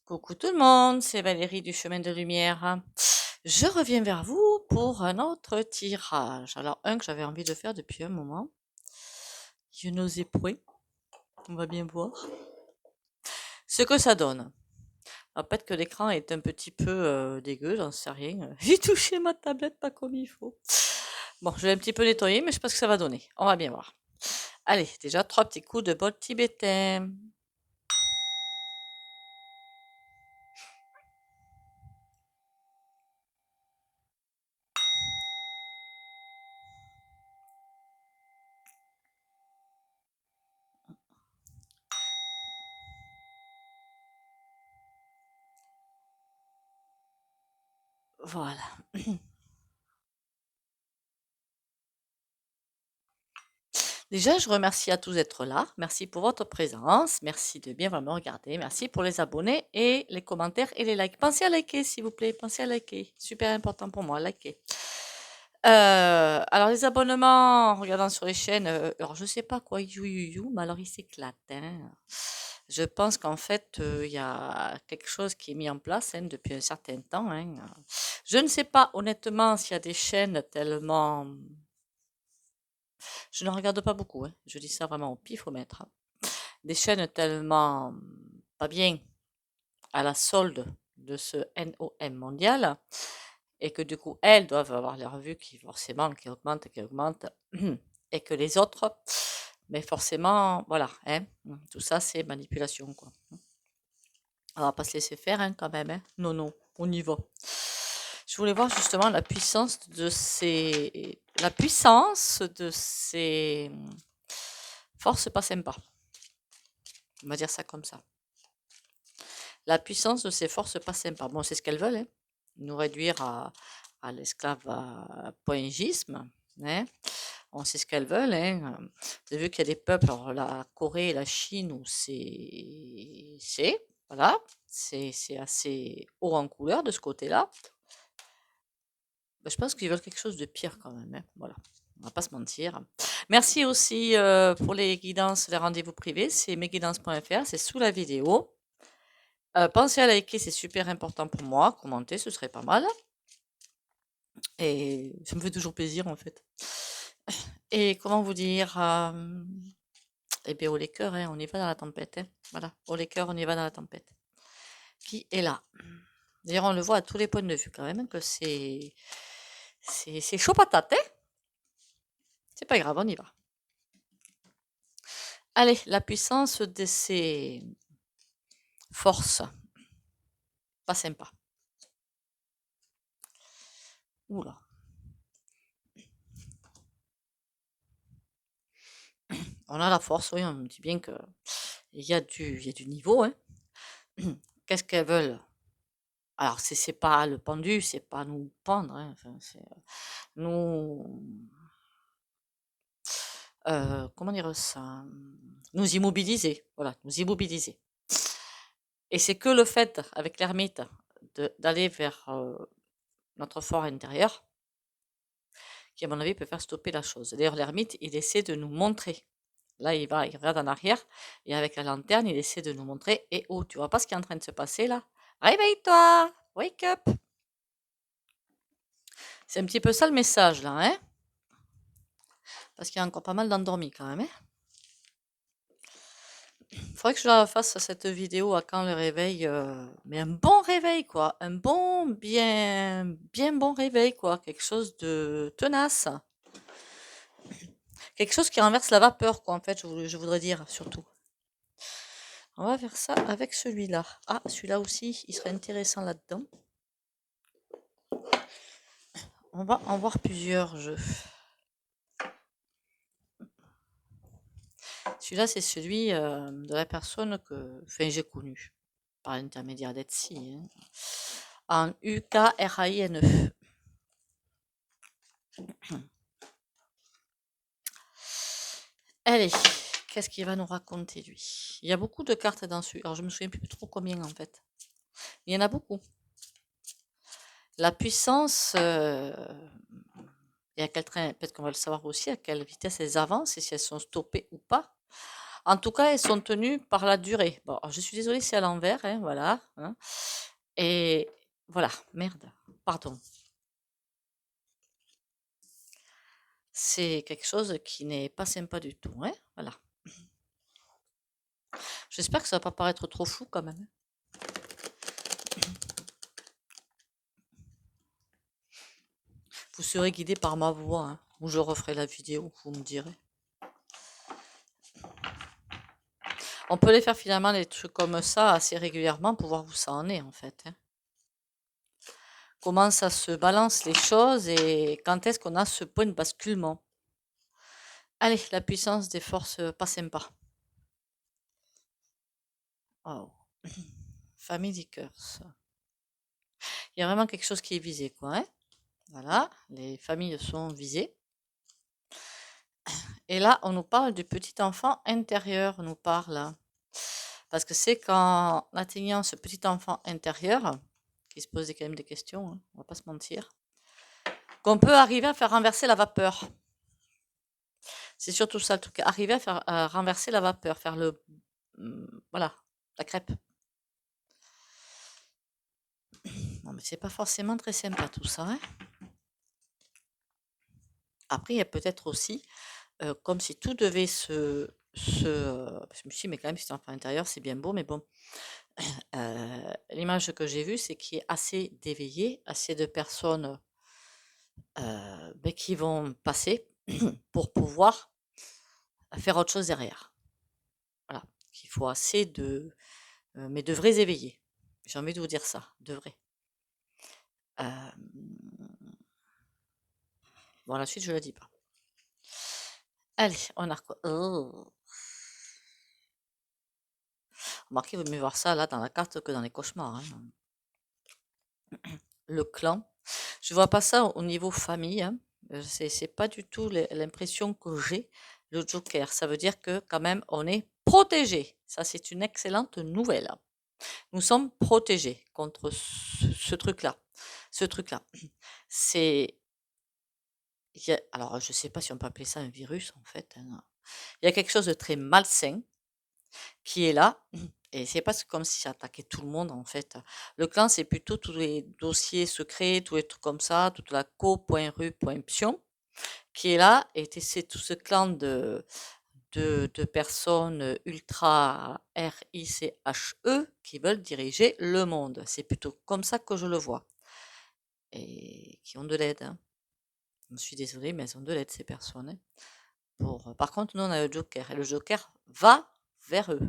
Coucou tout le monde, c'est Valérie du Chemin de Lumière. Je reviens vers vous pour un autre tirage. Alors, un que j'avais envie de faire depuis un moment. Je n'osais point. On va bien voir ce que ça donne. Alors, peut-être que l'écran est un petit peu dégueu, j'en sais rien. J'ai touché ma tablette pas comme il faut. Bon, je vais un petit peu nettoyer, mais je pense que ça va donner. On va bien voir. Allez, déjà 3 petits coups de bol tibétain. Voilà. Déjà, je remercie à tous d'être là. Merci pour votre présence. Merci de bien me regarder. Merci pour les abonnés et les commentaires et les likes. Pensez à liker, s'il vous plaît. Pensez à liker. Super important pour moi, liker. Alors, les abonnements, en regardant sur les chaînes, alors je sais pas quoi, mais alors il s'éclate, hein. Je pense qu'en fait, il y a quelque chose qui est mis en place, hein, depuis un certain temps, hein. Je ne sais pas honnêtement s'il y a des chaînes tellement. Je ne regarde pas beaucoup, hein. Je dis ça vraiment au pifomètre, hein. Des chaînes tellement pas bien à la solde de ce NOM mondial et que du coup elles doivent avoir les revues qui augmentent et que les autres, mais forcément, voilà, hein, tout ça c'est manipulation quoi. On va pas se laisser faire hein, quand même, hein. Non, non, on y va. Je voulais voir justement la puissance de ces forces pas sympas. On va dire ça comme ça. La puissance de ces forces pas sympas. Bon, c'est ce qu'elles veulent, hein. Nous réduire à l'esclavagisme, hein. On sait ce qu'elles veulent, hein. Vous avez vu qu'il y a des peuples, alors la Corée et la Chine, où voilà, c'est assez haut en couleur de ce côté-là. Ben, je pense qu'ils veulent quelque chose de pire quand même, hein. Voilà, on va pas se mentir. Merci aussi pour les guidances, les rendez-vous privés, c'est mesguidances.fr, c'est sous la vidéo. Pensez à liker, c'est super important pour moi. Commenter, ce serait pas mal. Et ça me fait toujours plaisir en fait. Et comment vous dire eh bien, haut les cœurs, hein, on y va dans la tempête, hein. Voilà, haut les cœurs, on y va dans la tempête. Qui est là? D'ailleurs, on le voit à tous les points de vue quand même, que c'est chaud patate, hein. C'est pas grave, on y va. Allez, la puissance de ces forces. Pas sympa. Oula. On a la force, oui, on dit bien que il y a du niveau, hein. Qu'est-ce qu'elles veulent? Alors, c'est pas le pendu, c'est pas nous pendre, hein, enfin, c'est nous, comment dire ça? Nous immobiliser, voilà, nous immobiliser. Et c'est que le fait, avec l'ermite, d'aller vers notre fort intérieur, qui, à mon avis, peut faire stopper la chose. D'ailleurs, l'ermite, il essaie de nous montrer. Là, il regarde en arrière, et avec la lanterne, il essaie de nous montrer. Et oh, tu vois pas ce qui est en train de se passer là? Réveille-toi! Wake up! C'est un petit peu ça le message là, hein? Parce qu'il y a encore pas mal d'endormis quand même, hein? Faudrait que je la fasse cette vidéo à quand le réveil, mais un bon réveil quoi, un bon, bien bon réveil quoi, quelque chose de tenace, quelque chose qui renverse la vapeur quoi en fait, je voudrais dire surtout. On va faire ça avec celui-là. Ah, celui-là aussi, il serait intéressant là-dedans. On va en voir plusieurs jeux. Celui-là, c'est celui de la personne que j'ai connu par l'intermédiaire d'Etsy, hein. En UKRAINE. Allez, qu'est-ce qu'il va nous raconter lui? Il y a beaucoup de cartes dans celui. Alors je me souviens plus trop combien en fait. Il y en a beaucoup. La puissance, et à quel train, peut-être qu'on va le savoir aussi, à quelle vitesse elles avancent et si elles sont stoppées ou pas. En tout cas, elles sont tenues par la durée. Bon, je suis désolée, c'est à l'envers, hein, voilà. Hein. Et voilà, merde, pardon. C'est quelque chose qui n'est pas sympa du tout, hein, voilà. J'espère que ça va pas paraître trop flou quand même. Vous serez guidé par ma voix, hein, ou je referai la vidéo, vous me direz. On peut les faire finalement des trucs comme ça assez régulièrement pour voir où ça en est en fait. Hein. Comment ça se balance les choses et quand est-ce qu'on a ce point de basculement. Allez, la puissance des forces pas sympas. Oh. Family curse. Il y a vraiment quelque chose qui est visé, quoi. Hein. Voilà, les familles sont visées. Et là, on nous parle du petit enfant intérieur, on nous parle. Parce que c'est qu'en atteignant ce petit enfant intérieur, qui se pose quand même des questions, hein, on va pas se mentir, qu'on peut arriver à faire renverser la vapeur. C'est surtout ça le truc, arriver à faire renverser la vapeur, faire voilà, la crêpe. Non, mais c'est pas forcément très sympa tout ça. Hein. Après, il y a peut-être aussi, comme si tout devait je me suis dit, mais quand même, si c'est enfant intérieur, c'est bien beau, mais bon, l'image que j'ai vue, c'est qu'il y ait assez d'éveillés, assez de personnes qui vont passer pour pouvoir faire autre chose derrière. Voilà, qu'il faut assez mais de vrais éveillés. J'ai envie de vous dire ça, de vrais. Bon, la suite, je ne la dis pas. Allez, on a quoi? Oh. Remarquez, vous mieux voir ça là dans la carte que dans les cauchemars. Hein. Le clan. Je vois pas ça au niveau famille. Hein. C'est pas du tout l'impression que j'ai. Le Joker, ça veut dire que quand même on est protégé. Ça, c'est une excellente nouvelle. Nous sommes protégés contre ce truc-là. Ce truc-là. C'est alors, je ne sais pas si on peut appeler ça un virus, en fait. Hein. Il y a quelque chose de très malsain qui est là. Et c'est pas comme si ça attaquait tout le monde, en fait. Le clan, c'est plutôt tous les dossiers secrets, tous les trucs comme ça, toute la co.ru.pion qui est là. Et c'est tout ce clan de personnes ultra RICHE qui veulent diriger le monde. C'est plutôt comme ça que je le vois. Et qui ont de l'aide. Hein. Je suis désolée, mais elles ont de l'aide, ces personnes. Hein. Par contre, nous, on a le Joker. Et le Joker va vers eux.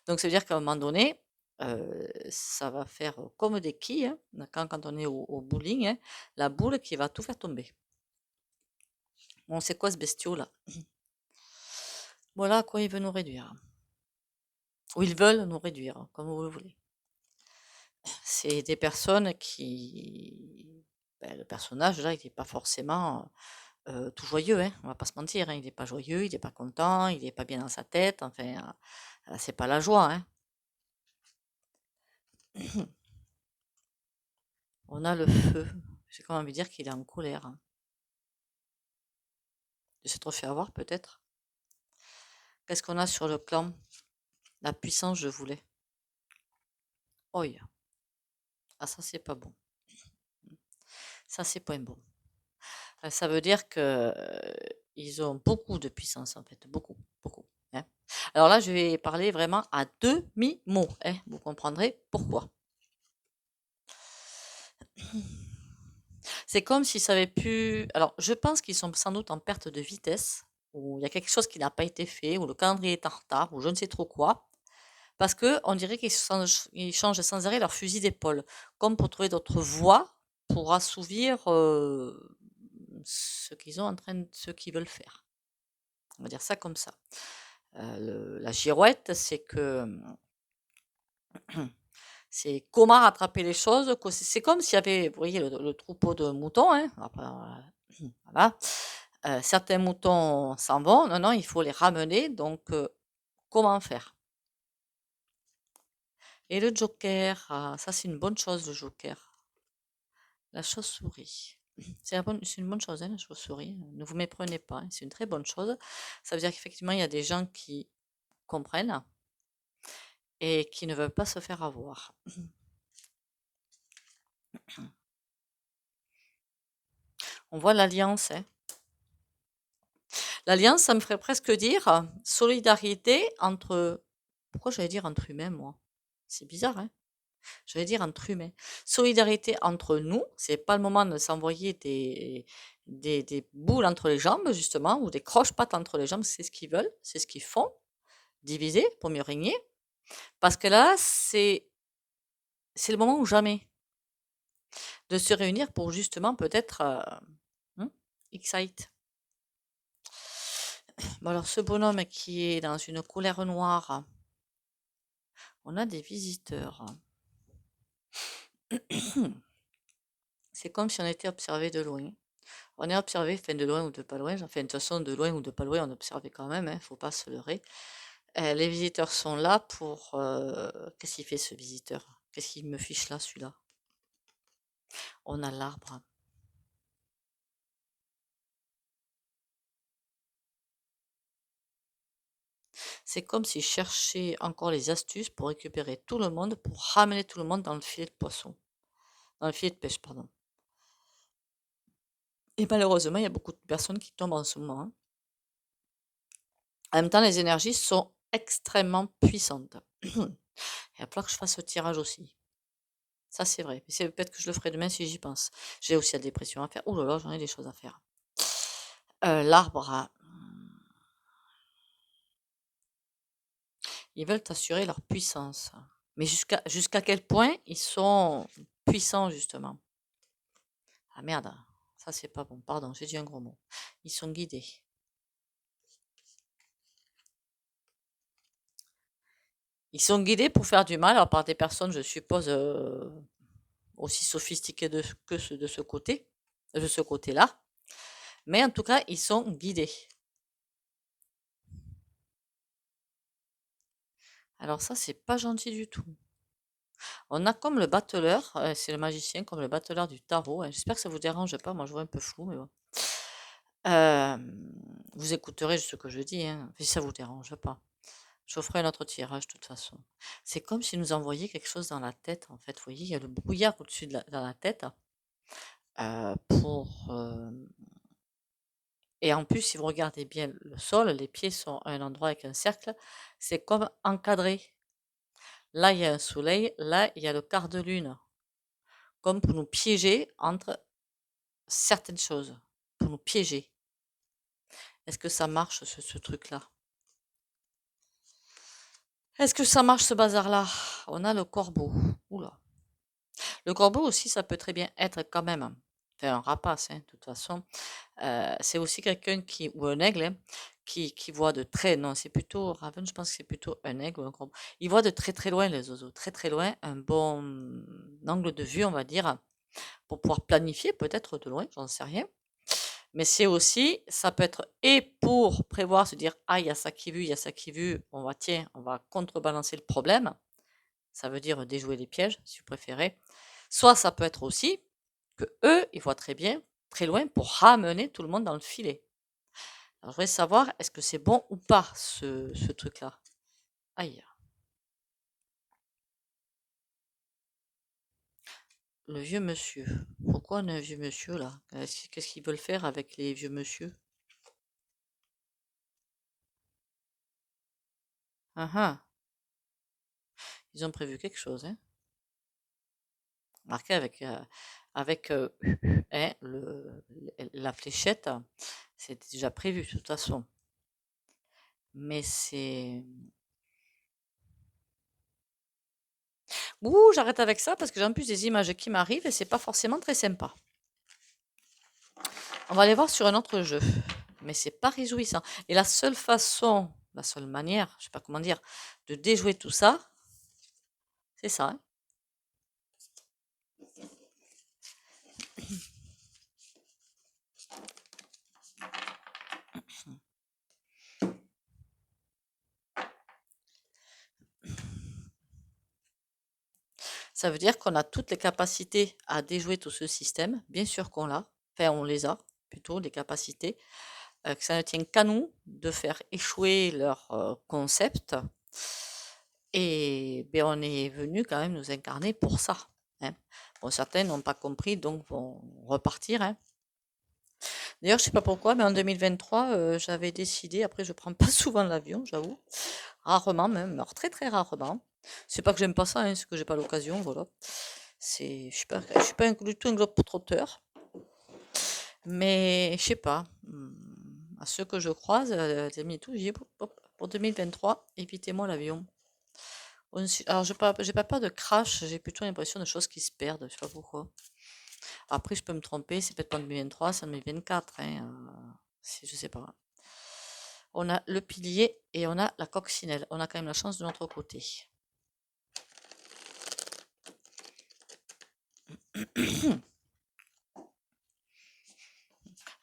Donc, ça veut dire qu'à un moment donné, ça va faire comme des quilles. Hein, quand on est au bowling, hein, la boule qui va tout faire tomber. Bon, c'est quoi ce bestiau-là? Voilà à quoi il veut nous réduire. Ou ils veulent nous réduire, comme vous le voulez. C'est des personnes qui... le personnage, là, il n'est pas forcément tout joyeux, hein, on va pas se mentir. Hein, il n'est pas joyeux, il n'est pas content, il n'est pas bien dans sa tête. Enfin, c'est pas la joie. Hein. On a le feu. J'ai quand même envie de dire qu'il est en colère. Hein. Il s'est trop fait avoir, peut-être. Qu'est-ce qu'on a sur le clan? La puissance, je voulais. Oi. Ah, ça, c'est pas bon. Ça, c'est pas bon. Ça veut dire que ils ont beaucoup de puissance, en fait. Beaucoup, beaucoup. Hein. Alors là, je vais parler vraiment à demi-mot. Hein. Vous comprendrez pourquoi. C'est comme si ça avait pu. Alors, je pense qu'ils sont sans doute en perte de vitesse, ou il y a quelque chose qui n'a pas été fait, ou le calendrier est en retard, ou je ne sais trop quoi. Parce que on dirait qu'ils changent sans arrêt leur fusil d'épaule, comme pour trouver d'autres voies pour assouvir ce qu'ils veulent faire. On va dire ça comme ça. La girouette, c'est que c'est comment rattraper les choses. C'est comme s'il y avait, vous voyez, le troupeau de moutons. Hein, voilà. Certains moutons s'en vont. Non, non, il faut les ramener. Donc, comment faire? Et le joker, ça c'est une bonne chose, le joker. La chauve-souris. C'est une bonne chose, hein, la chauve-souris. Ne vous méprenez pas, hein, c'est une très bonne chose. Ça veut dire qu'effectivement, il y a des gens qui comprennent et qui ne veulent pas se faire avoir. On voit l'alliance, hein. L'alliance, ça me ferait presque dire solidarité entre. Pourquoi j'allais dire entre humains, moi? C'est bizarre, hein? J'allais dire entre humains. Solidarité entre nous, c'est pas le moment de s'envoyer des boules entre les jambes, justement, ou des croche-pattes entre les jambes, c'est ce qu'ils veulent, c'est ce qu'ils font, diviser pour mieux régner. Parce que là, c'est le moment ou jamais de se réunir pour justement peut-être excite. Bon, alors, ce bonhomme qui est dans une colère noire, on a des visiteurs. C'est comme si on était observé de loin. On est observé, enfin de loin ou de pas loin. Enfin, de toute façon, de loin ou de pas loin, on observait quand même, hein, faut pas se leurrer. Les visiteurs sont là pour. Qu'est-ce qu'il fait ce visiteur? Qu'est-ce qu'il me fiche là, celui-là? On a l'arbre. C'est comme s'il cherchait encore les astuces pour récupérer tout le monde, pour ramener tout le monde dans le filet de poisson. Dans le filet de pêche, pardon. Et malheureusement, il y a beaucoup de personnes qui tombent en ce moment, hein. En même temps, les énergies sont extrêmement puissantes. Il va falloir que je fasse ce tirage aussi. Ça, c'est vrai. Mais c'est peut-être que je le ferai demain si j'y pense. J'ai aussi la dépression à faire. Ouh là là, j'en ai des choses à faire. L'arbre, ils veulent assurer leur puissance. Mais jusqu'à quel point ils sont puissants, justement? Ah merde, ça c'est pas bon. Pardon, j'ai dit un gros mot. Ils sont guidés. Ils sont guidés pour faire du mal, alors par des personnes, je suppose, aussi sophistiquées que ceux de ce côté, de ce côté-là. Mais en tout cas, ils sont guidés. Alors ça, c'est pas gentil du tout. On a comme le battleur, c'est le magicien, comme le battleur du tarot, hein. J'espère que ça vous dérange pas, moi je vois un peu flou, mais bon. Vous écouterez ce que je dis, hein, si ça vous dérange pas. Je ferai un autre tirage de toute façon. C'est comme si nous envoyait quelque chose dans la tête, en fait. Vous voyez, il y a le brouillard au-dessus dans la tête. Pour, et en plus, si vous regardez bien le sol, les pieds sont à un endroit avec un cercle. C'est comme encadré. Là, il y a un soleil. Là, il y a le quart de lune. Comme pour nous piéger entre certaines choses. Pour nous piéger. Est-ce que ça marche, ce truc-là? Est-ce que ça marche, ce bazar-là? On a le corbeau. Oula. Le corbeau aussi, ça peut très bien être quand même, enfin un rapace, hein, de toute façon. C'est aussi quelqu'un qui, ou un aigle, hein, qui voit de très, non, c'est plutôt, Raven, je pense que c'est plutôt un aigle ou un corbeau. Il voit de très très loin les oiseaux, très très loin, un bon angle de vue, on va dire, pour pouvoir planifier peut-être de loin, j'en sais rien. Mais c'est aussi, ça peut être et pour prévoir, se dire, ah, il y a ça qui vu, il y a ça qui vu, on va, tiens, on va contrebalancer le problème. Ça veut dire déjouer les pièges, si vous préférez. Soit ça peut être aussi que eux, ils voient très bien, très loin, pour ramener tout le monde dans le filet. Alors, je voudrais savoir, est-ce que c'est bon ou pas, ce truc-là? Aïe. Le vieux monsieur. Pourquoi on a un vieux monsieur, là? Qu'est-ce qu'ils veulent faire avec les vieux monsieur? Ah ah. Ils ont prévu quelque chose, hein? Marqué avec hein, la fléchette, c'est déjà prévu de toute façon. Mais c'est... Ouh, j'arrête avec ça parce que j'ai en plus des images qui m'arrivent et c'est pas forcément très sympa. On va aller voir sur un autre jeu, mais c'est pas réjouissant. Et la seule façon, la seule manière, je sais pas comment dire, de déjouer tout ça, c'est ça, hein. Ça veut dire qu'on a toutes les capacités à déjouer tout ce système, bien sûr qu'on l'a. enfin on les a plutôt, les capacités, que ça ne tient qu'à nous de faire échouer leur concept. Et ben, on est venu quand même nous incarner pour ça, hein. Bon, certains n'ont pas compris, donc vont repartir, hein. D'ailleurs, je sais pas pourquoi, mais en 2023, j'avais décidé, après je prends pas souvent l'avion, j'avoue, rarement même, alors très très rarement. C'est pas que j'aime pas ça, hein, c'est que j'ai pas l'occasion, voilà. Je suis pas du tout un globe-trotteur, mais je sais pas. À ceux que je croise, les amis et tout, j'ai dit, pour 2023, évitez-moi l'avion. Alors, j'ai pas peur de crash, j'ai plutôt l'impression de choses qui se perdent, je sais pas pourquoi. Après, je peux me tromper, c'est peut-être pas en 2023, c'est en 2024, hein, je sais pas. On a le pilier et on a la coccinelle. On a quand même la chance de notre côté.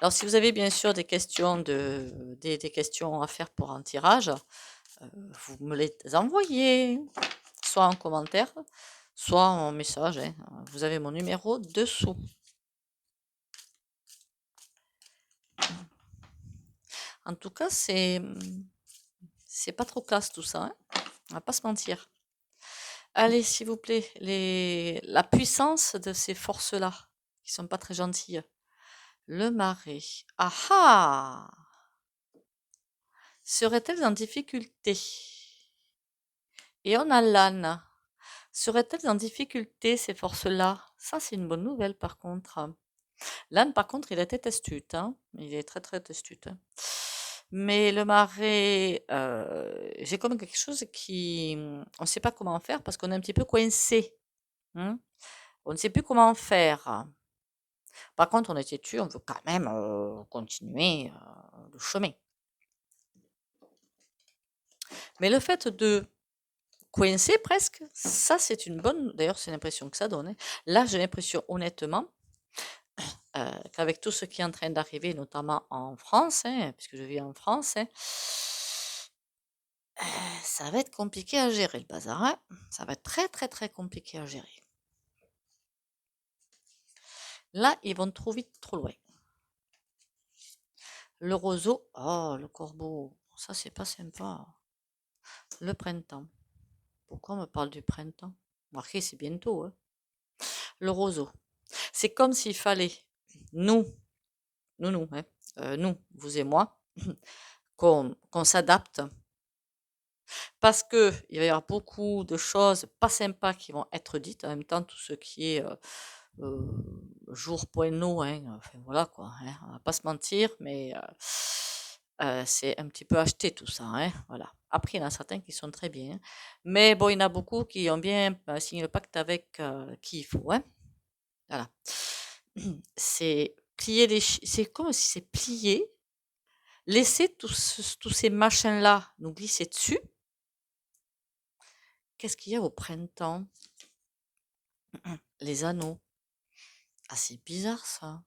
Alors, si vous avez bien sûr des questions, des questions à faire pour un tirage, vous me les envoyez, soit en commentaire, soit en message, hein. Vous avez mon numéro dessous. En tout cas, c'est pas trop classe tout ça, hein. On va pas se mentir. Allez, s'il vous plaît, la puissance de ces forces-là, qui sont pas très gentilles. Le marais. Ah ah! Serait-elle en difficulté? Et on a l'âne. Seraient-elles en difficulté, ces forces-là? Ça, c'est une bonne nouvelle, par contre. L'âne, par contre, il était testute, hein. Il est très, très testute, hein. Mais le marais, j'ai comme quelque chose qui, on ne sait pas comment faire parce qu'on est un petit peu coincé, hein. On ne sait plus comment faire. Par contre, on est têtu, on veut quand même continuer le chemin. Mais le fait de coincer presque, ça c'est une bonne. D'ailleurs, c'est l'impression que ça donne, hein. Là, j'ai l'impression, honnêtement, qu'avec tout ce qui est en train d'arriver, notamment en France, hein, puisque je vis en France, hein, ça va être compliqué à gérer le bazar, hein. Ça va être très très très compliqué à gérer. Là, ils vont trop vite, trop loin. Le roseau, oh, le corbeau, ça c'est pas sympa. Le printemps. Pourquoi on me parle du printemps? Marqué, c'est bientôt, hein. Le roseau. C'est comme s'il fallait, nous, hein, nous, vous et moi, qu'on s'adapte. Parce que il va y avoir beaucoup de choses pas sympas qui vont être dites. En même temps, tout ce qui est jour poineau, hein, enfin voilà quoi, hein, on va pas se mentir, mais c'est un petit peu acheté tout ça, hein, voilà. Après, il y en a certains qui sont très bien, hein. Mais bon, il y en a beaucoup qui ont bien signé le pacte avec qui il faut, hein. Voilà. C'est plier c'est comme si c'est plier, laisser tous ces machins-là nous glisser dessus. Qu'est-ce qu'il y a au printemps? Les anneaux. Ah, c'est bizarre ça.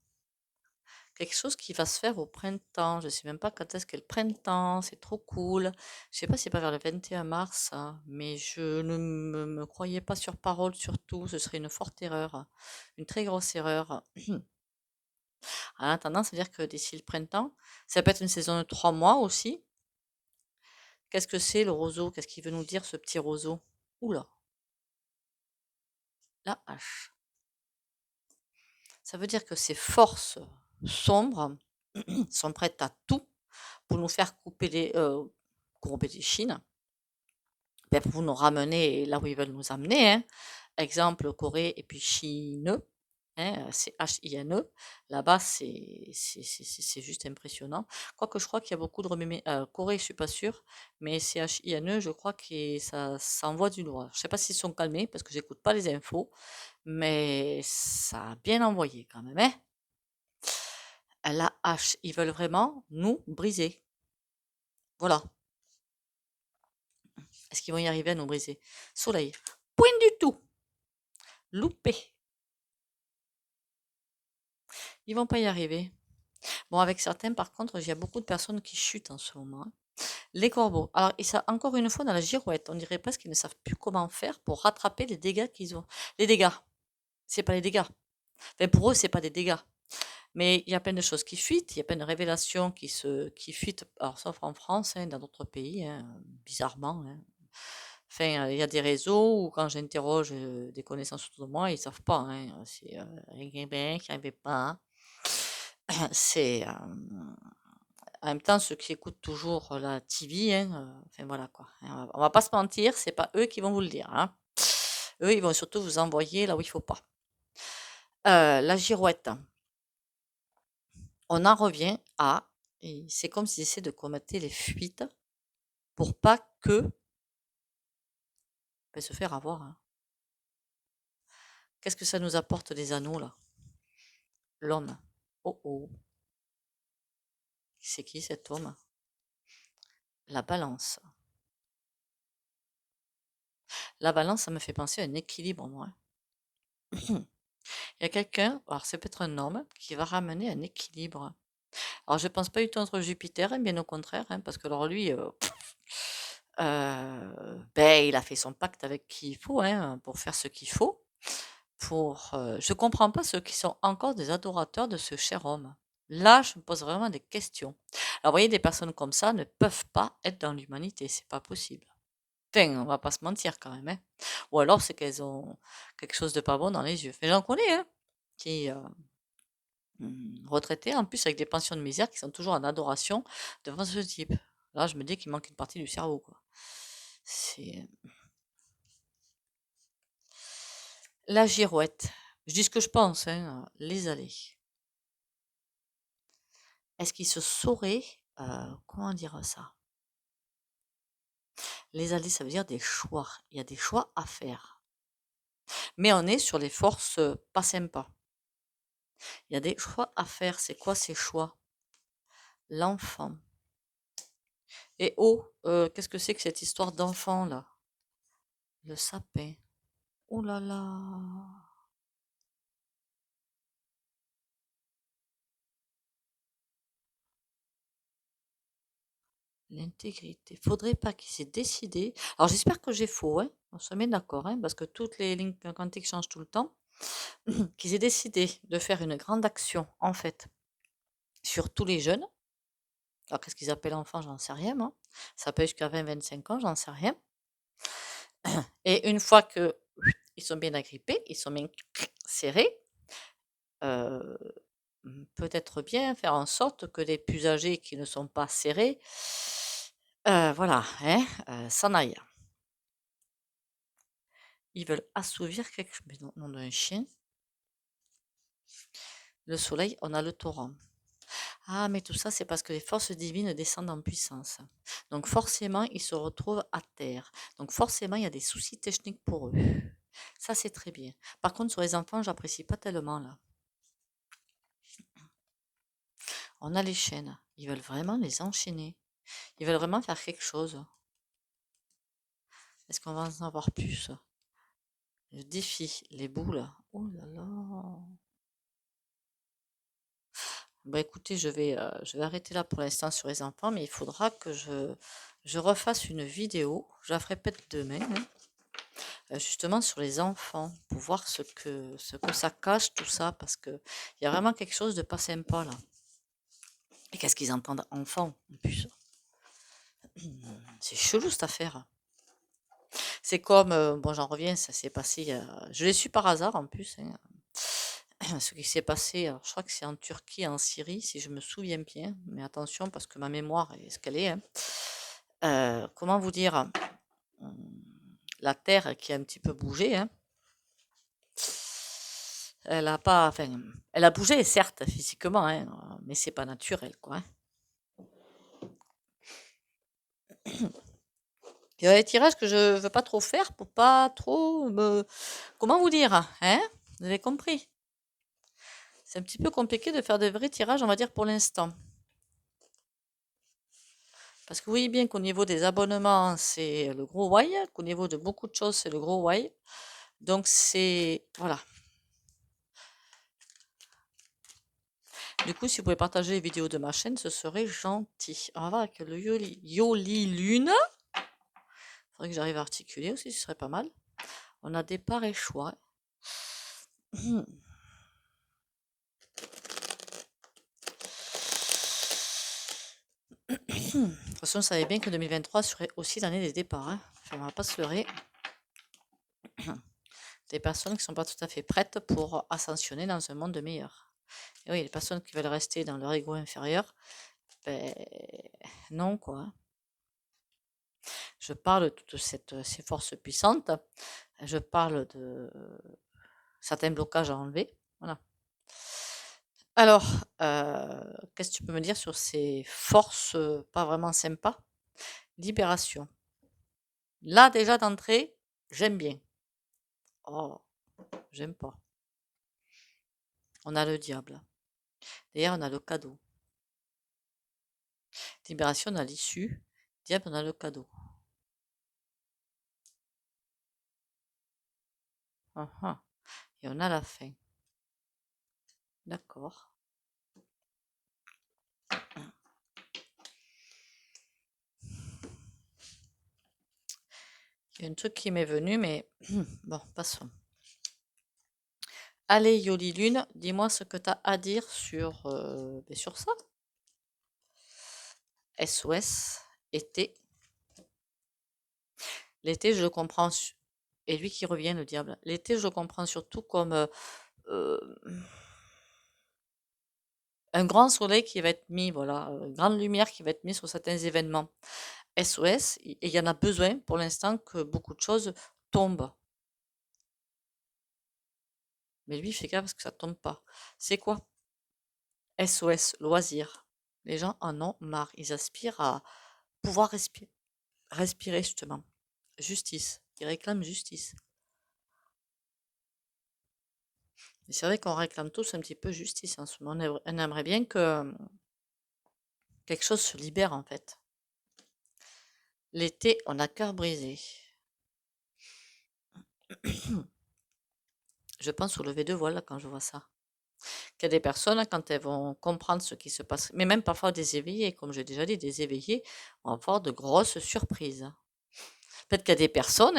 Quelque chose qui va se faire au printemps. Je sais même pas quand est-ce qu'est le printemps. C'est trop cool. Je sais pas si c'est pas vers le 21 mars, ça, mais je ne me croyais pas sur parole surtout. Ce serait une forte erreur. Une très grosse erreur. En attendant, ça veut dire que d'ici le printemps, ça peut être une saison de 3 mois aussi. Qu'est-ce que c'est le roseau? Qu'est-ce qu'il veut nous dire ce petit roseau? Oula, la hache. Ça veut dire que ces forces sombres sont prêtes à tout pour nous faire courber les chines, ben, pour nous ramener là où ils veulent nous amener, hein. Exemple, Corée et puis Chine, hein, c'est H-I-N-E. Là-bas, c'est juste impressionnant. Quoique je crois qu'il y a beaucoup de Corée, je suis pas sûre, mais c'est H-I-N-E, je crois que ça envoie du lourd. Je sais pas s'ils sont calmés parce que j'écoute pas les infos, mais ça a bien envoyé quand même, hein. La hache, ils veulent vraiment nous briser. Voilà. Est-ce qu'ils vont y arriver à nous briser? Soleil. Point du tout. Loupé. Ils vont pas y arriver. Bon, avec certains, par contre, il y a beaucoup de personnes qui chutent en ce moment, hein. Les corbeaux. Alors, encore une fois, dans la girouette, on dirait presque qu'ils ne savent plus comment faire pour rattraper les dégâts qu'ils ont. Les dégâts. C'est pas les dégâts. Enfin, pour eux, c'est pas des dégâts. Mais il y a plein de choses qui fuitent, il y a plein de révélations qui fuitent, alors sauf en France, hein, dans d'autres pays, hein, bizarrement, hein. Enfin, il y a des réseaux où quand j'interroge des connaissances autour de moi, ils savent pas, hein. C'est rien qui n'arrivait pas. C'est en même temps ceux qui écoutent toujours la TV, hein, enfin voilà quoi. On va pas se mentir, c'est pas eux qui vont vous le dire, hein. Eux, ils vont surtout vous envoyer là où il faut pas. La girouette. On en revient à, et c'est comme s'ils essaient de commettre les fuites pour pas que se faire avoir, hein. Qu'est-ce que ça nous apporte les anneaux là? L'homme. Oh oh. C'est qui cet homme? La balance. La balance, ça me fait penser à un équilibre, moi. Il y a quelqu'un, alors c'est peut-être un homme, qui va ramener un équilibre. Alors je pense pas du tout entre Jupiter, hein, bien au contraire, hein, parce que alors lui, ben, il a fait son pacte avec qui il faut, hein, pour faire ce qu'il faut. Je comprends pas ceux qui sont encore des adorateurs de ce cher homme. Là, je me pose vraiment des questions. Alors, vous voyez, des personnes comme ça ne peuvent pas être dans l'humanité, c'est pas possible. Enfin, on va pas se mentir quand même, hein. Ou alors, c'est qu'elles ont quelque chose de pas bon dans les yeux. Mais j'en connais, hein, qui retraités, en plus avec des pensions de misère, qui sont toujours en adoration devant ce type. Là, je me dis qu'il manque une partie du cerveau, quoi. C'est la girouette. Je dis ce que je pense, hein, les allées. Est-ce qu'il se saurait, comment dire ça? Les allées, ça veut dire des choix. Il y a des choix à faire. Mais on est sur les forces pas sympas. Il y a des choix à faire. C'est quoi ces choix? L'enfant. Et oh, qu'est-ce que c'est que cette histoire d'enfant là? Le sapin. Oh là là. L'intégrité. Faudrait pas qu'il s'est décidé. Alors j'espère que j'ai faux, hein. On se met d'accord, hein, parce que toutes les lignes quantiques changent tout le temps. Qu'ils aient décidé de faire une grande action, en fait, sur tous les jeunes. Alors qu'est-ce qu'ils appellent enfants, j'en sais rien, moi. Ça peut être jusqu'à 20-25 ans, j'en sais rien. Et une fois que ils sont bien agrippés, ils sont bien serrés, euh, peut-être bien faire en sorte que les plus âgés qui ne sont pas serrés, voilà, hein, s'en aillent. Ils veulent assouvir quelque chose. Mais non, nom d'un chien. Le soleil, on a le torrent. Ah, mais tout ça, c'est parce que les forces divines descendent en puissance. Donc forcément, ils se retrouvent à terre. Donc forcément, il y a des soucis techniques pour eux. Ça, c'est très bien. Par contre, sur les enfants, j'apprécie pas tellement là. On a les chaînes. Ils veulent vraiment les enchaîner. Ils veulent vraiment faire quelque chose. Est-ce qu'on va en avoir plus? Le défi, les boules. Oh là là. Bah écoutez, je vais arrêter là pour l'instant sur les enfants, mais il faudra que je refasse une vidéo. Je la ferai peut-être demain, hein, justement sur les enfants, pour voir ce que ça cache, tout ça, parce que il y a vraiment quelque chose de pas sympa là. Et qu'est-ce qu'ils entendent enfants, en plus? C'est chelou cette affaire. C'est comme, bon j'en reviens, ça s'est passé, je l'ai su par hasard en plus, hein, ce qui s'est passé, alors je crois que c'est en Turquie et en Syrie, si je me souviens bien, mais attention parce que ma mémoire est ce qu'elle est, hein. Comment vous dire? La terre qui a un petit peu bougé, hein. Elle a pas, enfin, elle a bougé certes physiquement, hein, mais c'est pas naturel, quoi, hein. Il y a des tirages que je veux pas trop faire pour pas trop me, comment vous dire, hein? Vous avez compris? C'est un petit peu compliqué de faire de vrais tirages, on va dire, pour l'instant. Parce que vous voyez bien qu'au niveau des abonnements, c'est le gros why, qu'au niveau de beaucoup de choses, c'est le gros why. Donc c'est, voilà. Du coup, si vous pouvez partager les vidéos de ma chaîne, ce serait gentil. On va voir avec le Yoli Lune. Faudrait que j'arrive à articuler aussi, ce serait pas mal. On a des pareils choix. De toute façon, on savait bien que 2023 serait aussi l'année des départs. Hein. Enfin, on va pas se leurrer. Des personnes qui ne sont pas tout à fait prêtes pour ascensionner dans un monde meilleur. Et oui, les personnes qui veulent rester dans leur ego inférieur, ben non, quoi. Je parle de toutes ces forces puissantes. Je parle de certains blocages à enlever. Voilà. Alors, qu'est-ce que tu peux me dire sur ces forces pas vraiment sympas? Libération. Là, déjà d'entrée, j'aime bien. Oh, j'aime pas. On a le diable. D'ailleurs, on a le cadeau. Libération, on a l'issue. Diable, on a le cadeau. Ah, ah. Et on a la fin. D'accord. Il y a un truc qui m'est venu, mais bon, passons. Allez, Yoli Lune, dis-moi ce que tu as à dire sur ça. SOS, été. L'été, je le comprends. Et lui qui revient, le diable. L'été, je le comprends surtout comme euh, un grand soleil qui va être mis, voilà, une grande lumière qui va être mise sur certains événements. SOS, et il y en a besoin pour l'instant que beaucoup de choses tombent. Mais lui, il fait gaffe parce que ça tombe pas. C'est quoi? SOS, loisir. Les gens en ont marre. Ils aspirent à pouvoir respirer justement. Justice. Ils réclament justice. Et c'est vrai qu'on réclame tous un petit peu justice en ce moment. On aimerait bien que quelque chose se libère en fait. L'été, on a cœur brisé. Je pense au lever de voile quand je vois ça. Qu'il y a des personnes, quand elles vont comprendre ce qui se passe, mais même parfois des éveillés, comme j'ai déjà dit, des éveillés vont avoir de grosses surprises. Peut-être qu'il y a des personnes,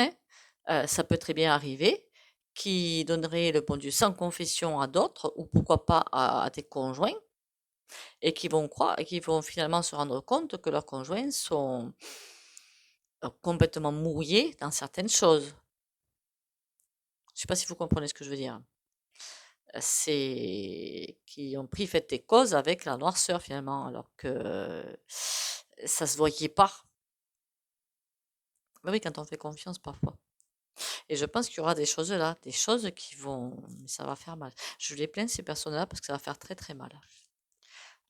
hein, ça peut très bien arriver, qui donneraient le bon Dieu sans confession à d'autres, ou pourquoi pas à des conjoints, et qui vont croire, et qui vont finalement se rendre compte que leurs conjoints sont complètement mouillés dans certaines choses. Je ne sais pas si vous comprenez ce que je veux dire. C'est qui ont pris fait et cause avec la noirceur finalement, alors que ça se voyait pas. Mais oui, quand on fait confiance parfois. Et je pense qu'il y aura des choses là, des choses qui vont, mais ça va faire mal. Je les plains ces personnes-là parce que ça va faire très très mal.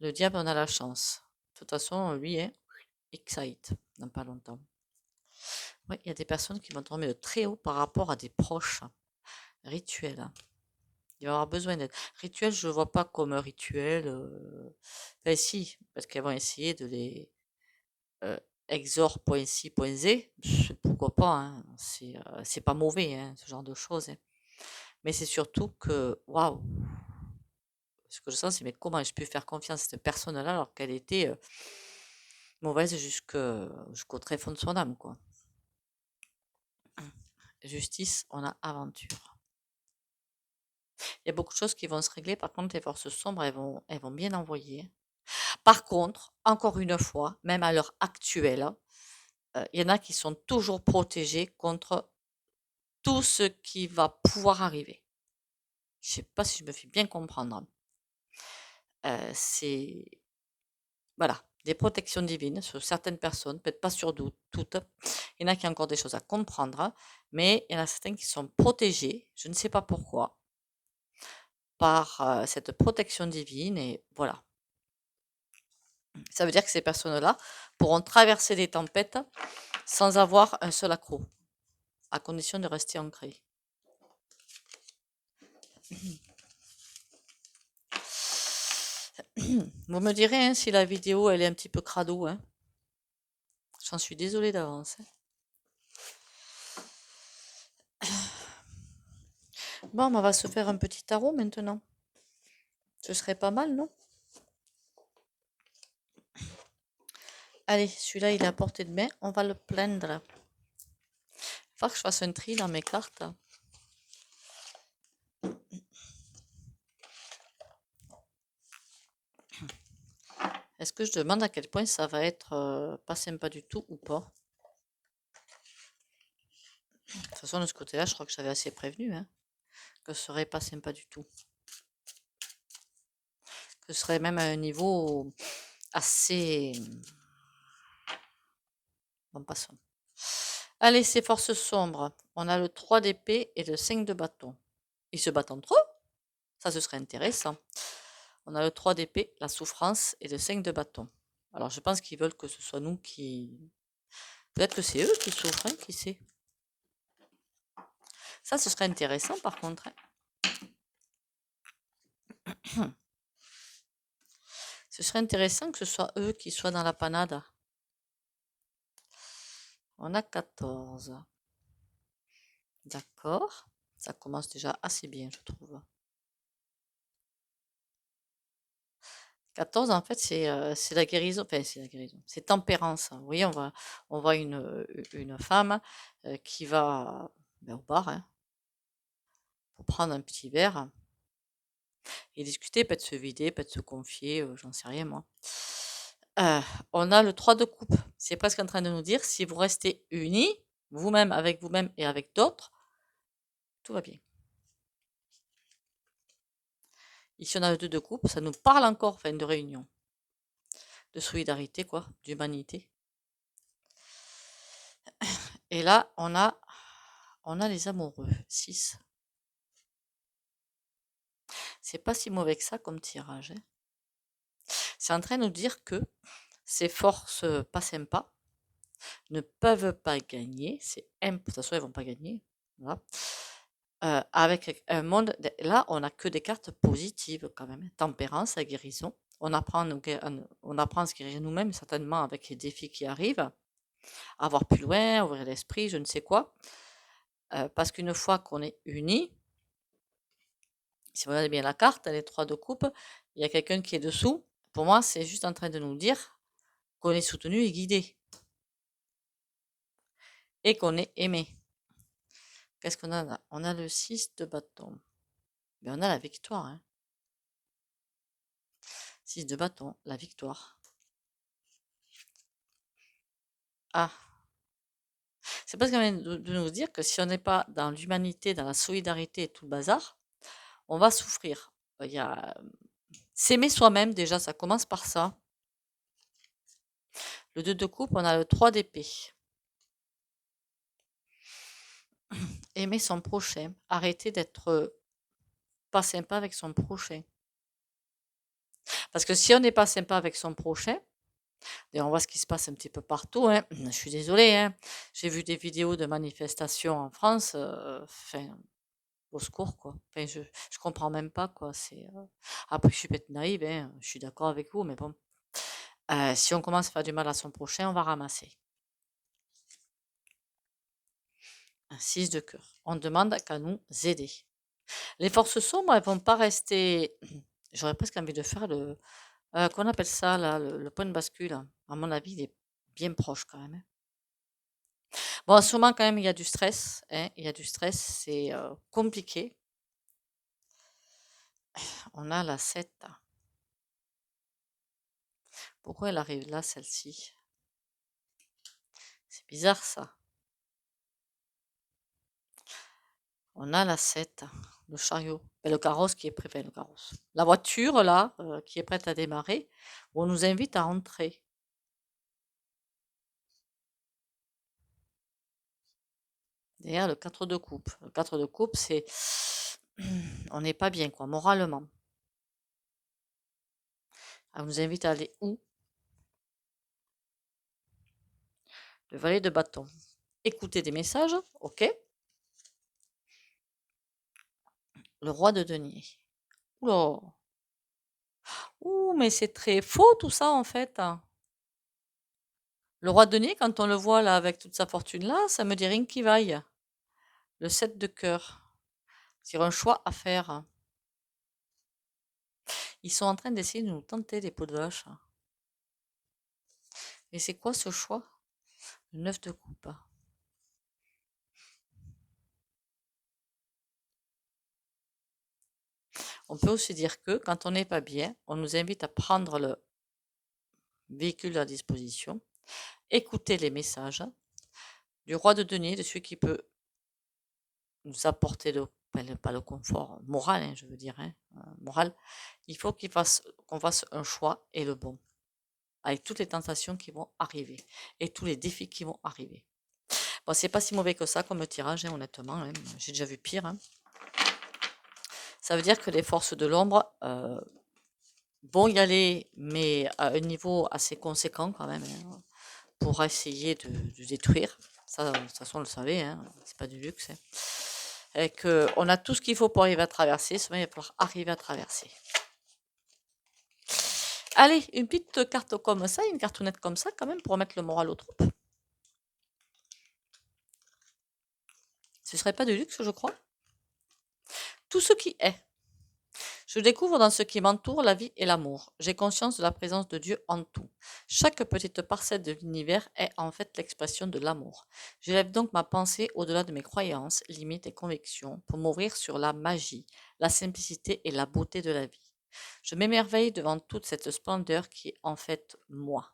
Le diable, on a la chance. De toute façon, lui, hein, excite dans pas longtemps. Oui, il y a des personnes qui vont tomber de très haut par rapport à des proches rituels. Il va y avoir besoin d'aide. Rituel, je ne vois pas comme un rituel. Ben si, parce qu'elles vont essayer de les euh, exor point ci, point z. Pourquoi pas, hein, c'est pas mauvais, hein, ce genre de choses. Hein. Mais c'est surtout que, waouh, ce que je sens, c'est mais comment ai-je pu faire confiance à cette personne-là alors qu'elle était mauvaise jusqu'au très fond de son âme, quoi. Justice, on a aventure. Il y a beaucoup de choses qui vont se régler. Par contre, les forces sombres, elles vont bien envoyer. Par contre, encore une fois, même à l'heure actuelle, il y en a qui sont toujours protégés contre tout ce qui va pouvoir arriver. Je ne sais pas si je me fais bien comprendre. C'est voilà, des protections divines sur certaines personnes, peut-être pas sur toutes. Il y en a qui ont encore des choses à comprendre, mais il y en a certains qui sont protégés, je ne sais pas pourquoi, par cette protection divine. Et voilà. Ça veut dire que ces personnes-là pourront traverser des tempêtes sans avoir un seul accroc, à condition de rester ancré. Vous me direz hein, si la vidéo elle est un petit peu crado. Hein. J'en suis désolée d'avance. Hein. Bon, on va se faire un petit tarot maintenant. Ce serait pas mal, non? Allez, celui-là, il est à portée de main. On va le plaindre. Il faut que je fasse un tri dans mes cartes. Est-ce que je demande à quel point ça va être pas sympa du tout ou pas? De toute façon, de ce côté-là, je crois que j'avais assez prévenu, hein, que ce serait pas sympa du tout. Que ce serait même à un niveau assez... Bon, passons. Allez, c'est forces sombres. On a le 3 d'épée et le 5 de bâton. Ils se battent entre eux? Ça, ce serait intéressant. On a le 3 d'épée, la souffrance et le 5 de bâton. Alors, je pense qu'ils veulent que ce soit nous qui... Peut-être que c'est eux qui souffrent, hein, qui sait. Ça, ce serait intéressant, par contre, hein. Ce serait intéressant que ce soit eux qui soient dans la panade. On a 14. D'accord. Ça commence déjà assez bien, je trouve. 14, en fait, c'est la guérison. Enfin, c'est la guérison. C'est tempérance. Vous voyez, on voit une femme qui va au bar, hein, pour prendre un petit verre et discuter, peut-être se vider, peut-être se confier, j'en sais rien, moi. Euh, on a le 3 de coupe. C'est presque en train de nous dire, si vous restez unis, vous-même et avec d'autres, tout va bien. Ici, on a le 2 de coupe. Ça nous parle encore, enfin, de réunion, de solidarité, quoi, d'humanité. Et là, on a les amoureux. 6. C'est pas si mauvais que ça comme tirage, hein. C'est en train de nous dire que ces forces pas sympas ne peuvent pas gagner. De toute façon, elles vont pas gagner. Voilà. Avec un monde. Là, on n'a que des cartes positives quand même. Tempérance, la guérison. On apprend à se guérir nous-mêmes, certainement, avec les défis qui arrivent. À voir plus loin, ouvrir l'esprit, je ne sais quoi. Parce qu'une fois qu'on est unis, si vous regardez bien la carte, les 3 de coupe, il y a quelqu'un qui est dessous. Pour moi, c'est juste en train de nous dire qu'on est soutenu et guidé. Et qu'on est aimé. Qu'est-ce qu'on a là? On a le 6 de bâton. Mais on a la victoire, hein. 6 de bâton, la victoire. Ah. C'est parce qu'on vient de nous dire que si on n'est pas dans l'humanité, dans la solidarité et tout le bazar, on va souffrir. Il y a s'aimer soi-même, déjà, ça commence par ça. Le 2 de coupe, on a le 3 d'épée. Aimer son prochain. Arrêter d'être pas sympa avec son prochain. Parce que si on n'est pas sympa avec son prochain, et on voit ce qui se passe un petit peu partout, hein. Je suis désolée, hein. J'ai vu des vidéos de manifestations en France, enfin, au secours, quoi. Enfin, je comprends même pas, quoi. Après, je suis peut-être naïve, hein. Je suis d'accord avec vous, mais bon. Si on commence à faire du mal à son prochain, on va ramasser. Un 6 de cœur. On demande qu'à nous aider. Les forces sombres, elles vont pas rester. J'aurais presque envie de faire qu'on appelle ça, là, le point de bascule. À mon avis, il est bien proche quand même, hein. Bon, en ce moment, quand même, il y a du stress, hein. Il y a du stress, c'est compliqué. On a la 7. Pourquoi elle arrive là, celle-ci? C'est bizarre, ça. On a la 7, le chariot. Le carrosse qui est prêt, enfin, le carrosse. La voiture, là, qui est prête à démarrer, où on nous invite à entrer. Derrière, le 4 de coupe. Le 4 de coupe, c'est... On n'est pas bien, quoi, moralement. On nous invite à aller où? Le valet de bâton. Écouter des messages, ok. Le roi de denier. Oula. Ouh, mais c'est très faux tout ça en fait. Le roi de denier, quand on le voit là avec toute sa fortune là, ça me dit rien qui vaille. Le 7 de cœur. C'est un choix à faire. Ils sont en train d'essayer de nous tenter des pots de vache. Et c'est quoi ce choix? Le 9 de coupe. On peut aussi dire que quand on n'est pas bien, on nous invite à prendre véhicule à disposition. Écoutez les messages du roi de denier, de celui qui peut nous apporter pas le confort moral, hein, je veux dire, hein, moral. Il faut qu'on fasse un choix et le bon, avec toutes les tentations qui vont arriver et tous les défis qui vont arriver. Bon, c'est pas si mauvais que ça comme tirage, hein, honnêtement, hein. J'ai déjà vu pire, hein. Ça veut dire que les forces de l'ombre vont y aller, mais à un niveau assez conséquent quand même, hein, pour essayer de détruire. Ça, de toute façon, on le savait, hein, c'est pas du luxe, hein. Et qu'on a tout ce qu'il faut pour arriver à traverser, seulement il va falloir arriver à traverser. Allez, une petite carte comme ça, une cartonnette comme ça, quand même, pour remettre le moral aux troupes. Ce serait pas du luxe, je crois. Tout ce qui est. Je découvre dans ce qui m'entoure la vie et l'amour. J'ai conscience de la présence de Dieu en tout. Chaque petite parcelle de l'univers est en fait l'expression de l'amour. J'élève donc ma pensée au-delà de mes croyances, limites et convictions pour m'ouvrir sur la magie, la simplicité et la beauté de la vie. Je m'émerveille devant toute cette splendeur qui est en fait moi.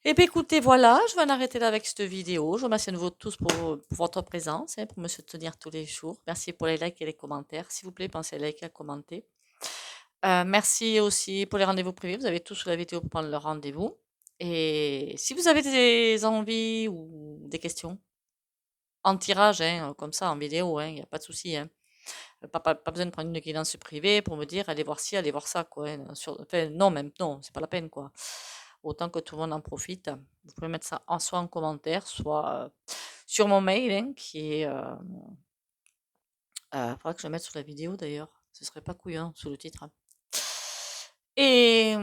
Eh bien, écoutez, voilà, je vais en arrêter là avec cette vidéo. Je vous remercie à nouveau tous pour votre présence, hein, pour me soutenir tous les jours. Merci pour les likes et les commentaires. S'il vous plaît, pensez à liker et à commenter. Merci aussi pour les rendez-vous privés. Vous avez tout sous la vidéo pour prendre le rendez-vous. Et si vous avez des envies ou des questions, en tirage, hein, comme ça, en vidéo, hein, il n'y a pas de souci, hein. Pas besoin de prendre une guidance privée pour me dire allez voir ci, allez voir ça, quoi, hein, enfin, non, même non, c'est pas la peine, quoi. Autant que tout le monde en profite. Vous pouvez mettre ça soit en commentaire, soit sur mon mail, hein, qui est. Faudra que je le mette sur la vidéo d'ailleurs. Ce serait pas couillant sous le titre, hein. Et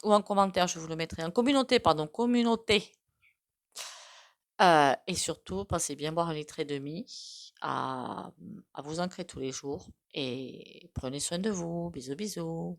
ou en commentaire, je vous le mettrai. En communauté, pardon, communauté. Et surtout, pensez bien boire un litre et demi à vous ancrer tous les jours. Et prenez soin de vous. Bisous, bisous.